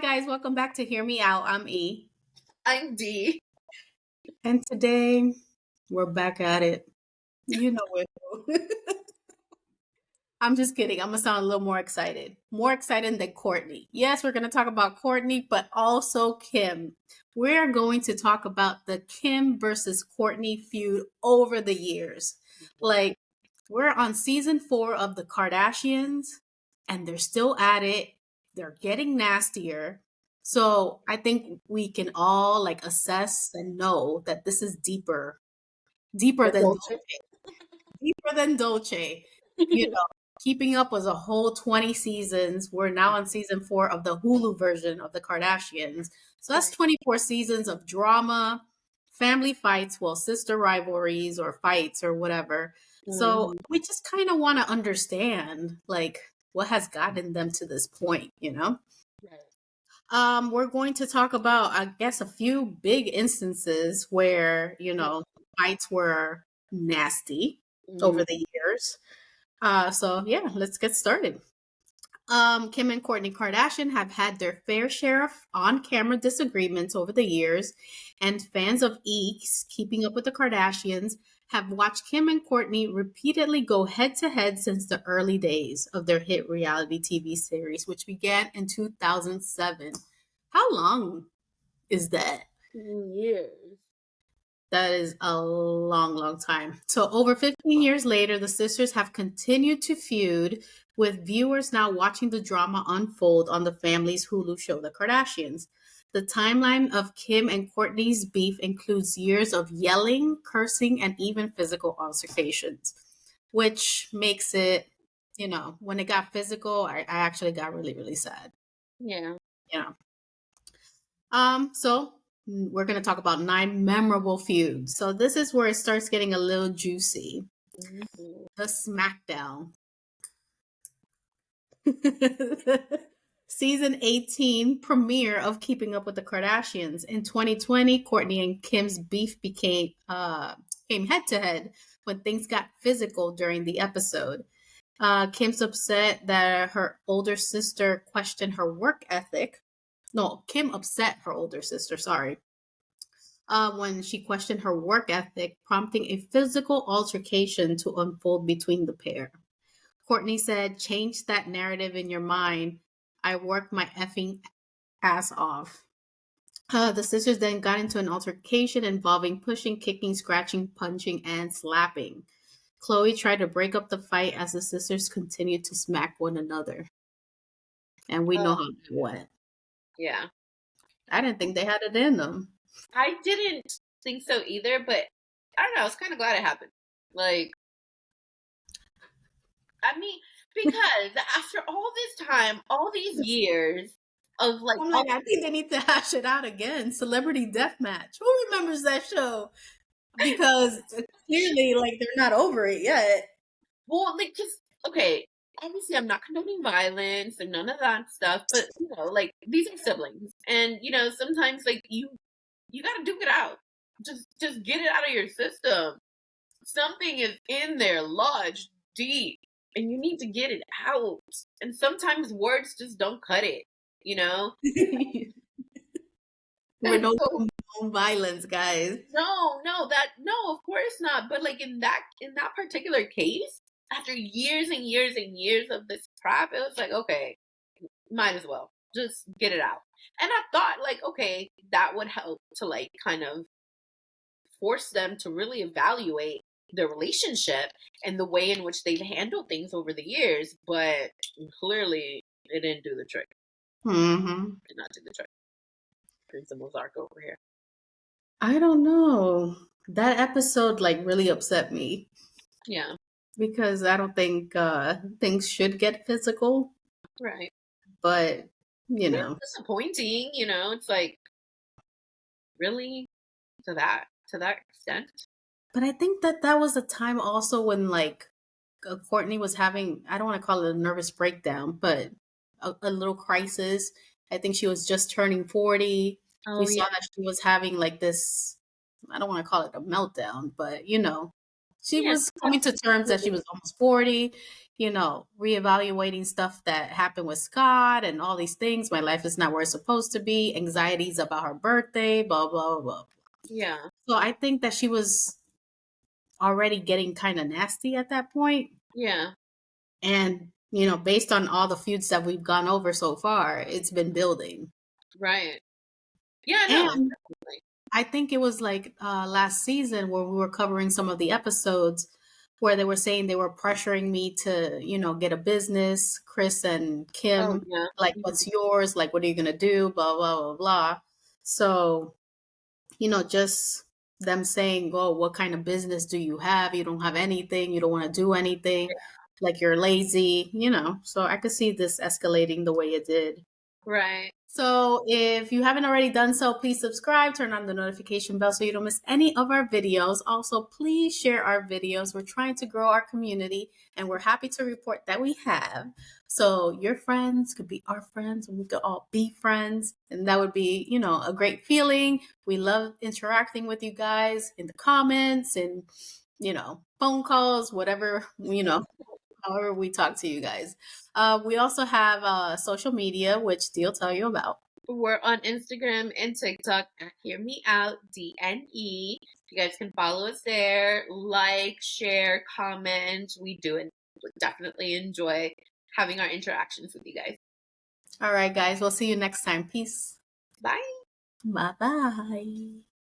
guys, welcome back to Hear Me Out. I'm E. I'm D. And today we're back at it. You know it. I'm just kidding. I'm going to sound a little more excited. More excited than Kourtney. Yes, we're going to talk about Kourtney, but also Kim. We're going to talk about the Kim versus Kourtney feud over the years. Like, we're on season 4 of the Kardashians, and they're still at it. They're getting nastier. So I think we can all like assess and know that this is deeper than Dolce. Deeper than Dolce. You know, Keeping Up was a whole 20 seasons. We're now on season 4 of the Hulu version of the Kardashians. So that's 24 seasons of drama, family fights, well, sister rivalries or fights or whatever. So we just kind of want to understand like what has gotten them to this point, you know? We're going to talk about, I guess, a few big instances where, fights were nasty over the years. So yeah, let's get started. Kim and Kourtney Kardashian have had their fair share of on-camera disagreements over the years, and fans of E's Keeping Up with the Kardashians have watched Kim and Kourtney repeatedly go head-to-head since the early days of their hit reality TV series, which began in 2007. How long is that? Years. That is a long, long time. So over 15 years later, the sisters have continued to feud, with viewers now watching the drama unfold on the family's Hulu show, The Kardashians. The timeline of Kim and Kourtney's beef includes years of yelling, cursing, and even physical altercations, which makes it, when it got physical, I actually got really, really sad. Yeah. So we're going to talk about 9 memorable feuds. So this is where it starts getting a little juicy. The Smackdown. Season 18 premiere of Keeping Up with the Kardashians. In 2020, Kourtney and Kim's beef came head to head when things got physical during the episode. Kim's upset that her older sister questioned her work ethic. No, Kim upset her older sister, when she questioned her work ethic, prompting a physical altercation to unfold between the pair. Kourtney said, "Change that narrative in your mind. I worked my effing ass off." The sisters then got into an altercation involving pushing, kicking, scratching, punching, and slapping. Khloe tried to break up the fight as the sisters continued to smack one another. And we know how it went. Yeah. I didn't think they had it in them. I didn't think so either, but I don't know. I was kind of glad it happened. Like, I mean, because after all this time, all these years of like, I'm like, I think they need to hash it out again. Celebrity Deathmatch. Who remembers that show? Because clearly, like, they're not over it yet. Well, like, just okay. Obviously, I'm not condoning violence and none of that stuff, but like, these are siblings, and sometimes like you gotta duke it out. Just get it out of your system. Something is in there, lodged deep, and you need to get it out. And sometimes words just don't cut it. We're no violence, guys. No, of course not. But like in that particular case, after years and years and years of this crap, it was like, okay, might as well just get it out. And I thought like, okay, that would help to like kind of force them to really evaluate their relationship and the way in which they've handled things over the years. But clearly it didn't do the trick. Did not do the trick. Prince of Mozart over here. I don't know. That episode like really upset me. Yeah. Because I don't think things should get physical. Right. But, it's disappointing, it's like, really? To that extent? But I think that was a time also when like Kourtney was having, I don't want to call it a nervous breakdown, but a little crisis. I think she was just turning 40. We saw that she was having like this, I don't want to call it a meltdown, but she was coming to terms that she was almost 40. reevaluating stuff that happened with Scott and all these things. My life is not where it's supposed to be. Anxieties about her birthday, blah, blah, blah. Yeah. So I think that she was already getting kind of nasty at that point. Yeah. And, based on all the feuds that we've gone over so far, it's been building. Right. Yeah, no, And definitely. I think it was like last season where we were covering some of the episodes where they were saying they were pressuring me to, get a business, Chris and Oh, Kim, yeah. like, Mhm. what's yours? Like, what are you going to do? Blah, blah, blah, blah. So, just them saying, oh, what kind of business do you have? You don't have anything. You don't want to do anything. Like, you're lazy, So I could see this escalating the way it did. Right. So if you haven't already done so, please subscribe, turn on the notification bell so you don't miss any of our videos. Also, please share our videos. We're trying to grow our community and we're happy to report that we have. So your friends could be our friends and we could all be friends. And that would be, a great feeling. We love interacting with you guys in the comments and, phone calls, whatever, however we talk to you guys. We also have social media, which Dee'll tell you about. We're on Instagram and TikTok at Hear Me Out DNE. You guys can follow us there, like, share, comment. We do and definitely enjoy having our interactions with you guys. All right, guys. We'll see you next time. Peace. Bye. Bye bye.